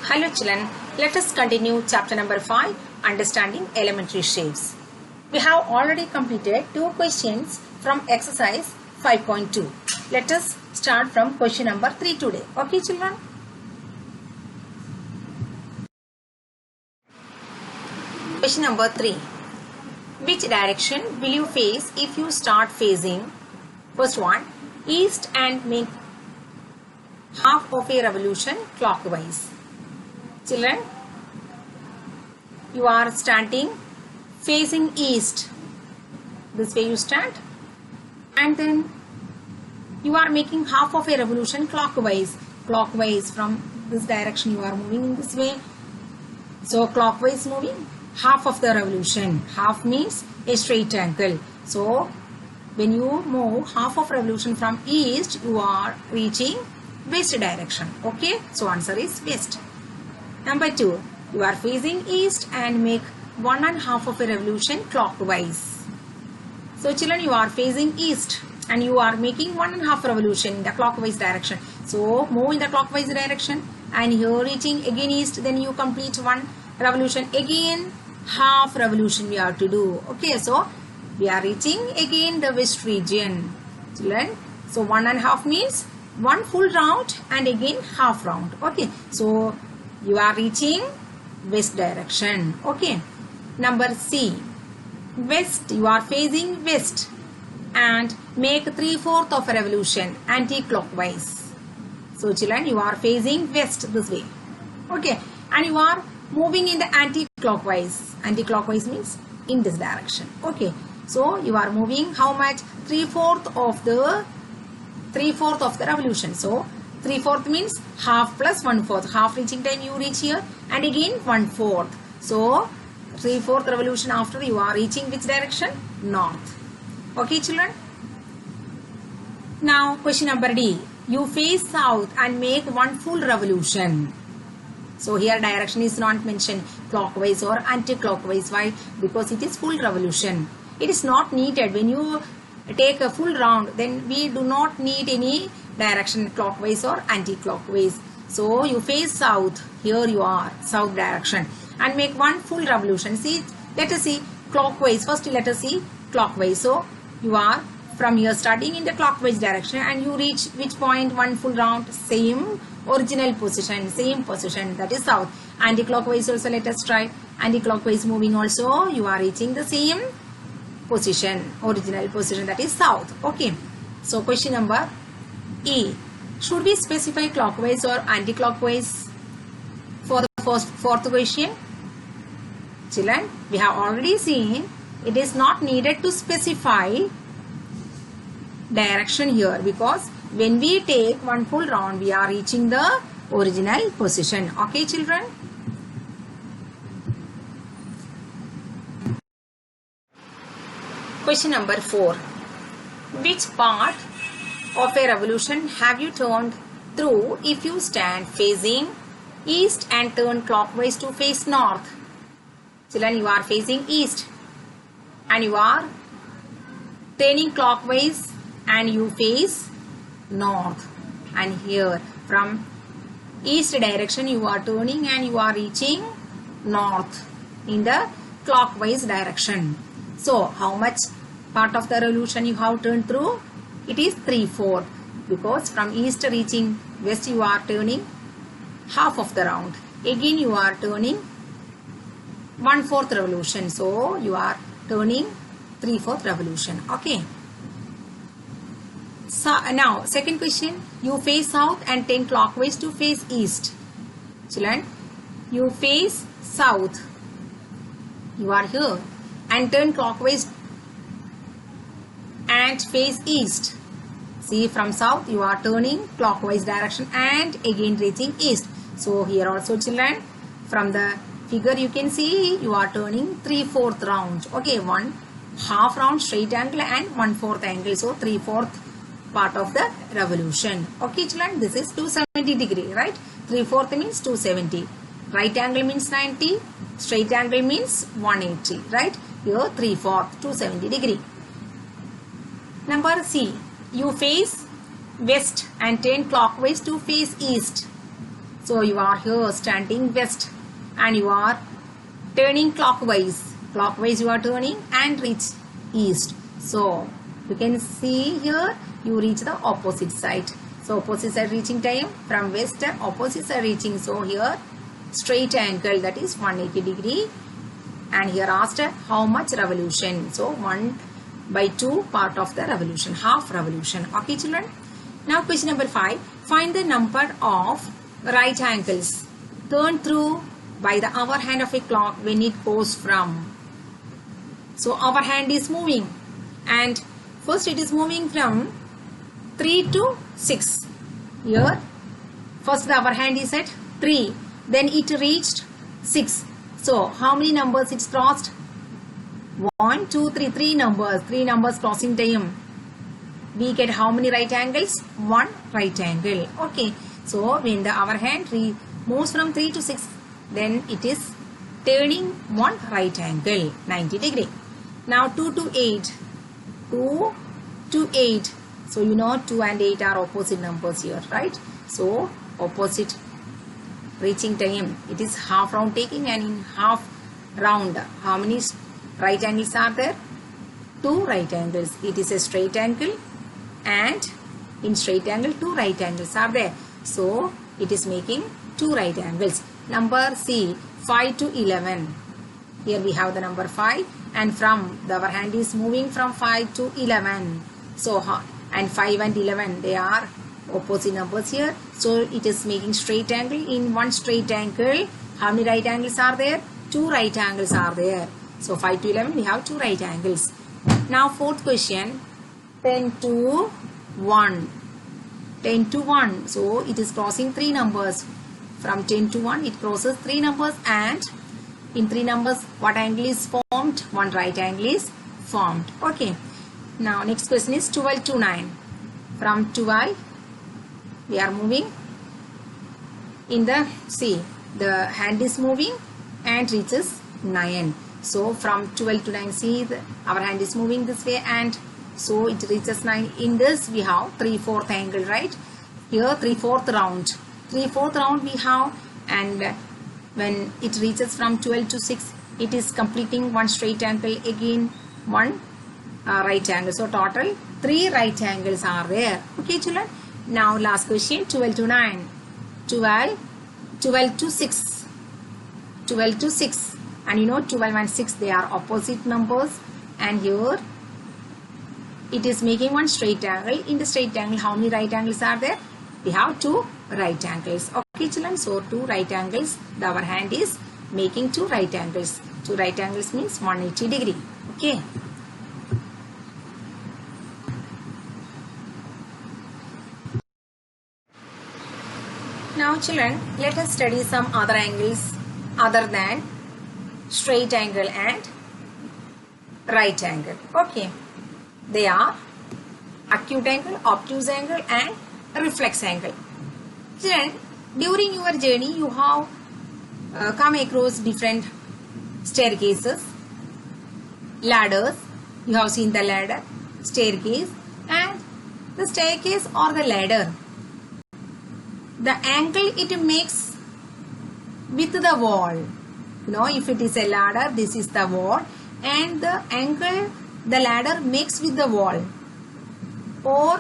Hello children, let us continue chapter number 5, Understanding Elementary Shapes. We have already completed 2 questions from exercise 5.2. Let us start from question number 3 today. Okay children? Question number 3. Which direction will you face if you start facing, first one, east and make half of a revolution clockwise? Children, you are standing facing east. This way you stand, and then you are making half of a revolution clockwise. Clockwise, from this direction you are moving in this way. So clockwise moving, half of the revolution. Half means a straight angle. So when you move half of revolution from east, you are reaching west direction. Okay, so answer is west. Number 2, you are facing east and make 1.5 of a revolution clockwise. So children, you are facing east and you are making 1.5 revolution in the clockwise direction. So move in the clockwise direction and here reaching again east, then you complete 1 revolution, again half revolution we have to do. Okay, so we are reaching again the west region. Children, so 1.5 means 1 full round and again half round. Okay, so you are reaching west direction. Okay. Number C. West. You are facing west and make 3/4 of a revolution anti-clockwise. So children, you are facing west this way. Okay. And you are moving in the anti-clockwise. Anti-clockwise means in this direction. Okay. So you are moving how much? 3/4 of the revolution. So 3/4 means half plus 1/4. Half reaching time you reach here and again 1/4. So 3/4 revolution after you are reaching which direction? North. Okay children. Now question number D. You face south and make 1 full revolution. So here direction is not mentioned, clockwise or anti-clockwise. Why? Because it is full revolution. It is not needed. When you take a full round, then we do not need any direction clockwise or anti-clockwise. So you face south, here you are south direction and make 1 full revolution. See, let us see clockwise. First let us see clockwise. So you are from here starting in the clockwise direction and you reach which point? 1 full round, same original position, same position, that is south. Anti-clockwise also let us try. Anti-clockwise moving also you are reaching the same position, original position, that is south. Okay, so question number E. Should we specify clockwise or anti-clockwise for the fourth question? Children, we have already seen it is not needed to specify direction here because when we take 1 full round we are reaching the original position. Okay children. Question number 4. Which part of a revolution have you turned through if you stand facing east and turn clockwise to face north? Children, you are facing east and you are turning clockwise and you face north, and here from east direction you are turning and you are reaching north in the clockwise direction. So how much part of the revolution you have turned through? It is 3/4 because from east reaching west you are turning half of the round. Again you are turning 1/4 revolution. So you are turning 3/4 revolution. Okay. So now second question. You face south and turn clockwise to face east. Children, you face south. You are here and turn clockwise and face east. See, from south you are turning clockwise direction and again reaching east. So here also children, from the figure you can see you are turning 3/4 round. Okay, 1 half round straight angle and 1/4 angle. So 3/4 part of the revolution. Okay children, this is 270 degree, right? 3/4 means 270. Right angle means 90. Straight angle means 180, right? Here 3/4, 270 degree. Number C. You face west and turn clockwise to face east. So you are here standing west and you are turning clockwise. Clockwise you are turning and reach east. So you can see here you reach the opposite side. So opposite side reaching time from west, opposite side reaching. So here straight angle, that is 180 degree. And here asked how much revolution. So 1/2 part of the revolution, half revolution. Okay children. Now question number 5. Find the number of right angles turned through by the hour hand of a clock when it goes from. So our hand is moving, and first it is moving from 3 to 6. Here first our hand is at 3, then it reached 6. So how many numbers it's crossed? 1, 2, 3, 3 numbers. 3 numbers crossing time. We get how many right angles? 1 right angle. Okay. So when our hand moves from 3 to 6, then it is turning 1 right angle, 90 degree. Now 2 to 8. 2 to 8. So you know 2 and 8 are opposite numbers here, right? So opposite reaching time. It is half round taking, and in half round, how many right angles are there? 2 right angles. It is a straight angle, and in straight angle 2 right angles are there. So it is making 2 right angles. Number C, 5 to 11. Here we have the number 5, and from our hand is moving from 5 to 11. So and 5 and 11, they are opposite numbers here. So it is making straight angle. In one straight angle, how many right angles are there? 2 right angles are there. So 5 to 11, we have 2 right angles. Now fourth question, 10 to 1. 10 to 1. So it is crossing 3 numbers. From 10 to 1, it crosses 3 numbers, and in 3 numbers, what angle is formed? 1 right angle is formed. Okay. Now next question is 12 to 9. From 12, we are moving in the C. The hand is moving and reaches 9. So from 12 to 9, see our hand is moving this way, and so it reaches 9. In this we have 3/4 angle, right? Here 3/4 round. 3/4 round we have, and when it reaches from 12 to 6, it is completing 1 straight angle, again 1 right angle. So total 3 right angles are there. Okay children. Now last question, 12 to 9. 12 to 6. 12 to 6. And you know 12 and 6, they are opposite numbers. And here it is making 1 straight angle. In the straight angle, how many right angles are there? We have 2 right angles. Okay children. So 2 right angles. Our hand is making 2 right angles. 2 right angles means 180 degree. Okay. Now children, let us study some other angles other than straight angle and right angle. Okay. They are acute angle, obtuse angle, and reflex angle. Children, during your journey you have come across different staircases, ladders. You have seen the ladder, staircase, and the staircase or the ladder. The angle it makes with the wall. You know, if it is a ladder, this is the wall, and the angle the ladder makes with the wall, or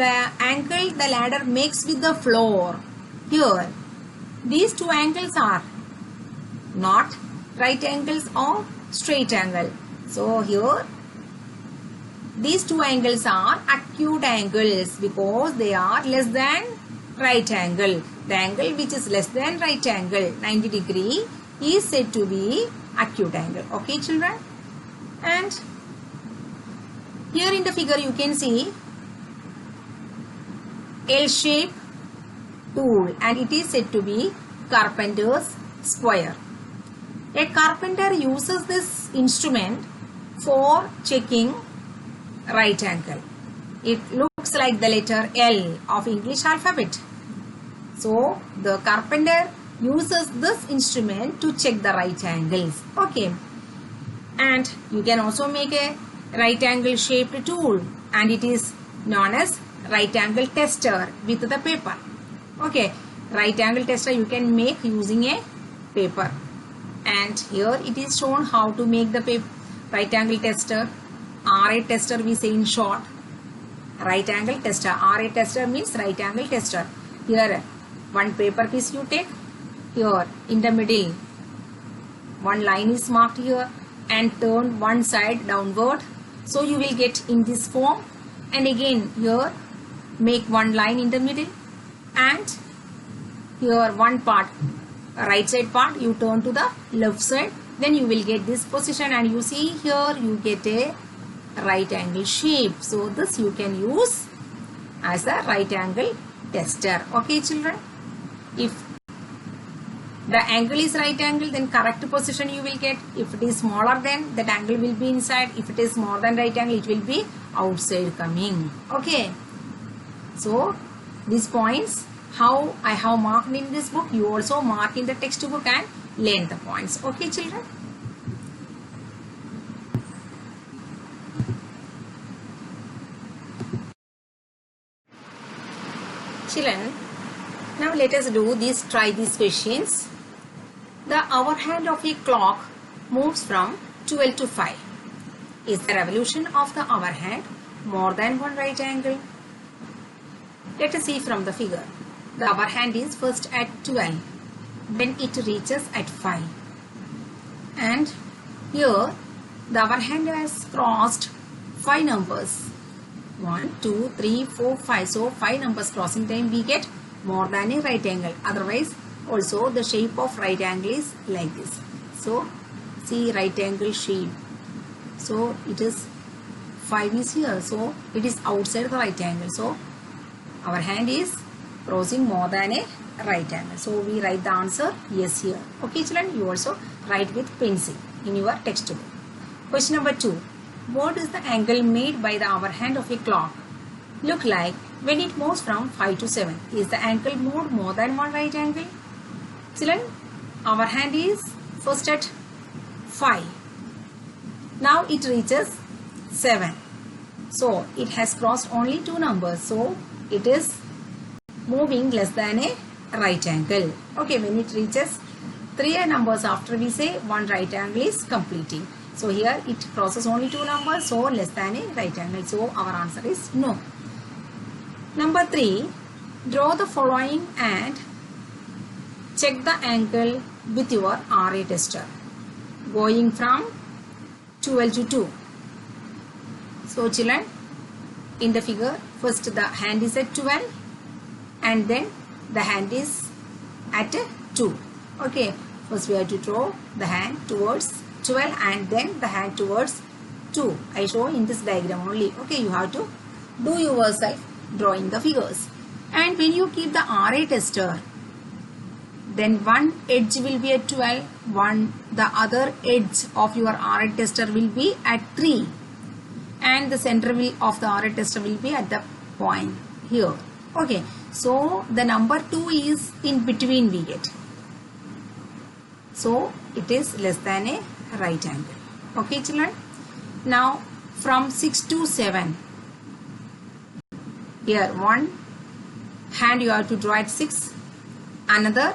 the angle the ladder makes with the floor. Here, these 2 angles are not right angles or straight angle. So here, these 2 angles are acute angles because they are less than right angle. The angle which is less than right angle, 90 degree, is said to be acute angle. Okay children. And here in the figure you can see L-shaped tool, and it is said to be carpenter's square. A carpenter uses this instrument for checking right angle. It looks like the letter L of English alphabet. So the carpenter uses this instrument to check the right angles. Okay. And you can also make a right angle shaped tool, and it is known as right angle tester with the paper. Okay. right angle tester you can make using a paper. And here it is shown how to make the right angle tester. RA tester we say in short. Right angle tester. RA tester means right angle tester. Here one paper piece you take. Here in the middle one line is marked here and turn one side downward. So you will get in this form. And again here make one line in the middle, and here one part, right side part, you turn to the left side, then you will get this position, and you see here you get a right angle shape. So this you can use as a right angle tester. Okay children, if the angle is right angle, then correct position you will get. If it is smaller, then that angle will be inside. If it is more than right angle, it will be outside coming. Okay, so these points how I have marked in this book, you also mark in the textbook and learn the points. Okay children. Children, now let us try these questions. The hour hand of a clock moves from 12 to 5. Is the revolution of the hour hand more than one right angle? Let us see from the figure. The hour hand is first at 12, then it reaches at 5. And here the hour hand has crossed 5 numbers. 1, 2, 3, 4, 5. So 5 numbers crossing time we get more than a right angle. Otherwise also the shape of right angle is like this. So see right angle shape. So it is 5 is here. So it is outside the right angle. So our hand is crossing more than a right angle. So we write the answer yes here. Okay children, you also write with pencil in your textbook. Question number 2. What is the angle made by the hour hand of a clock look like when it moves from 5 to 7? Is the angle moved more than one right angle? Children, our hand is first at 5. Now it reaches 7. So it has crossed only 2 numbers. So it is moving less than a right angle. Okay, when it reaches 3 numbers after we say one right angle is completing. So here it crosses only 2 numbers, so less than a right angle. So our answer is no. Number 3, draw the following and check the angle with your RA tester going from 12 to 2. So children, in the figure, first the hand is at 12 and then the hand is at 2. Okay, first we have to draw the hand towards 12 and then the hand towards 2. I show in this diagram only. Okay, you have to do yourself drawing the figures. And when you keep the RA tester, then one edge will be at 12, the other edge of your RA tester will be at 3, and the center of the RA tester will be at the point here. Okay, so the number 2 is in between we get. So it is less than a right angle. Okay children. Now from 6 to 7, here one hand you have to draw at 6, another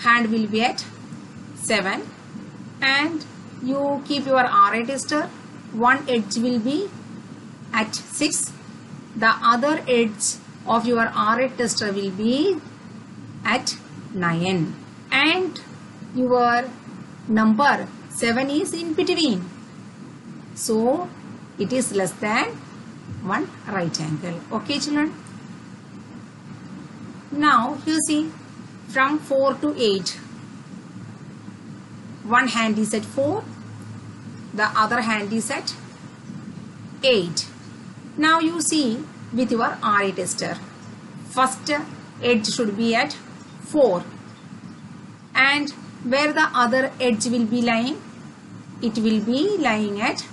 hand will be at 7, and you keep your RA tester, one edge will be at 6, the other edge of your RA tester will be at 9, and your number 7 is in between. So it is less than one right angle. Okay children. Now you see from 4 to 8, one hand is at 4, the other hand is at 8. Now you see with your RA tester, first edge should be at 4, and where the other edge will be lying, it will be lying at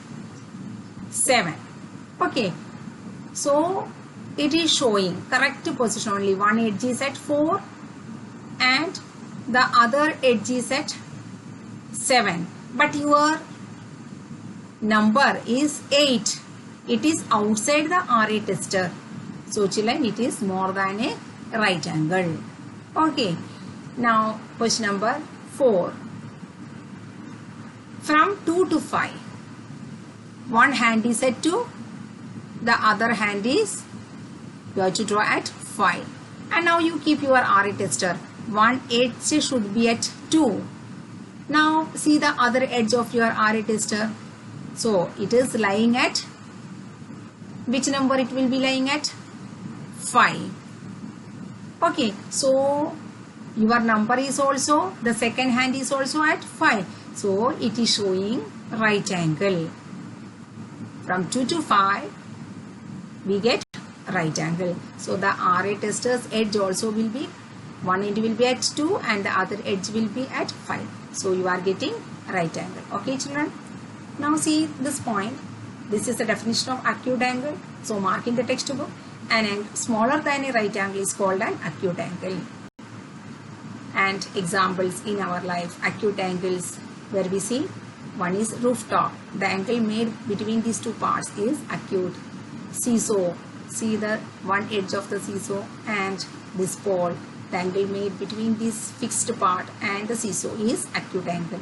7. Okay, so it is showing correct position only. One edge is at 4 and the other edge is at 7, but your number is 8. It is outside the RA tester. So children, it is more than a right angle. Okay, now question number 4. From 2 to 5, one hand is at 2, the other hand is, you have to draw at 5. And now you keep your RA tester. One edge should be at 2. Now see the other edge of your RA tester. So it is lying at, which number it will be lying at? 5. Okay, so your number is also, the second hand is also at 5. So it is showing right angle. From 2 to 5, we get right angle. So the RA tester's edge also will be, one edge will be at 2 and the other edge will be at 5. So you are getting right angle. Okay children. Now see this point. This is the definition of acute angle. So mark in the textbook. An angle smaller than a right angle is called an acute angle. And examples in our life, acute angles where we see, one is rooftop. The angle made between these two parts is acute. Seesaw. See the one edge of the seesaw and this pole. The angle made between this fixed part and the seesaw is acute angle.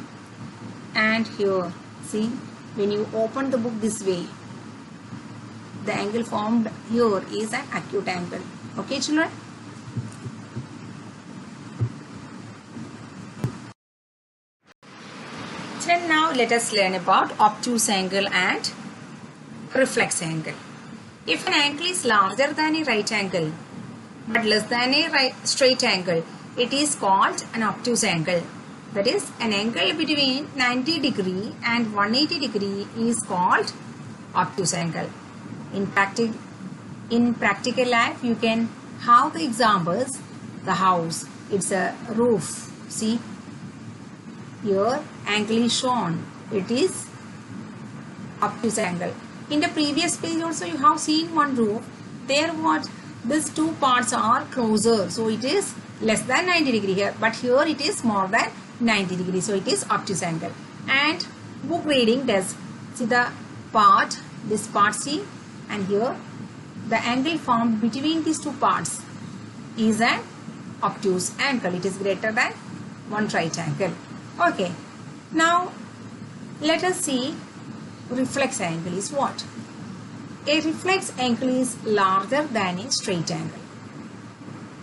And here, see, when you open the book this way, the angle formed here is an acute angle. Okay children? Children, now let us learn about obtuse angle and reflex angle. If an angle is larger than a right angle but less than a straight angle, it is called an obtuse angle. That is, an angle between 90 degree and 180 degree is called obtuse angle. In practical life, you can have the examples. The house, it's a roof. See, here angle is shown. It is obtuse angle. In the previous page also you have seen one roof. There what these two parts are closer. So it is less than 90 degree here. But here it is more than 90 degree. So it is obtuse angle. And book reading does. See the part, this part see. And here the angle formed between these two parts is an obtuse angle. It is greater than one right angle. Okay. Now let us see reflex angle is what? A reflex angle is larger than a straight angle.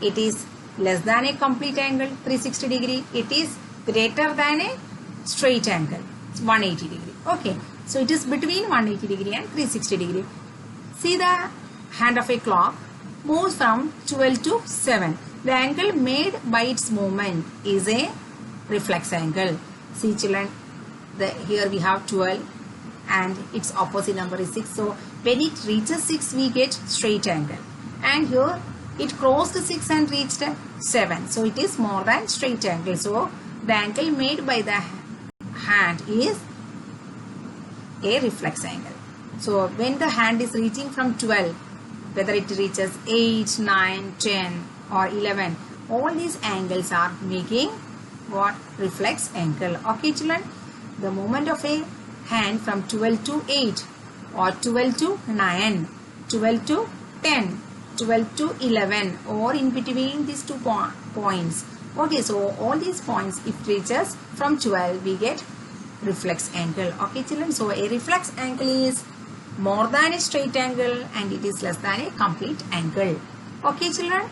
It is less than a complete angle 360 degree. It is greater than a straight angle 180 degree. Okay. So it is between 180 degree and 360 degree. See the hand of a clock moves from 12 to 7. The angle made by its movement is a reflex angle. See children, here we have 12 and its opposite number is 6. So when it reaches 6 we get straight angle. And here it crossed 6 and reached 7. So it is more than straight angle. So the angle made by the hand is a reflex angle. So when the hand is reaching from 12, whether it reaches 8, 9, 10 or 11, all these angles are making what? Reflex angle. Okay children? The movement of a hand from 12 to 8 or 12 to 9, 12 to 10, 12 to 11 or in between these two points. Okay, so all these points if reaches from 12 we get reflex angle. Okay children? So a reflex angle is more than a straight angle and it is less than a complete angle. Okay children?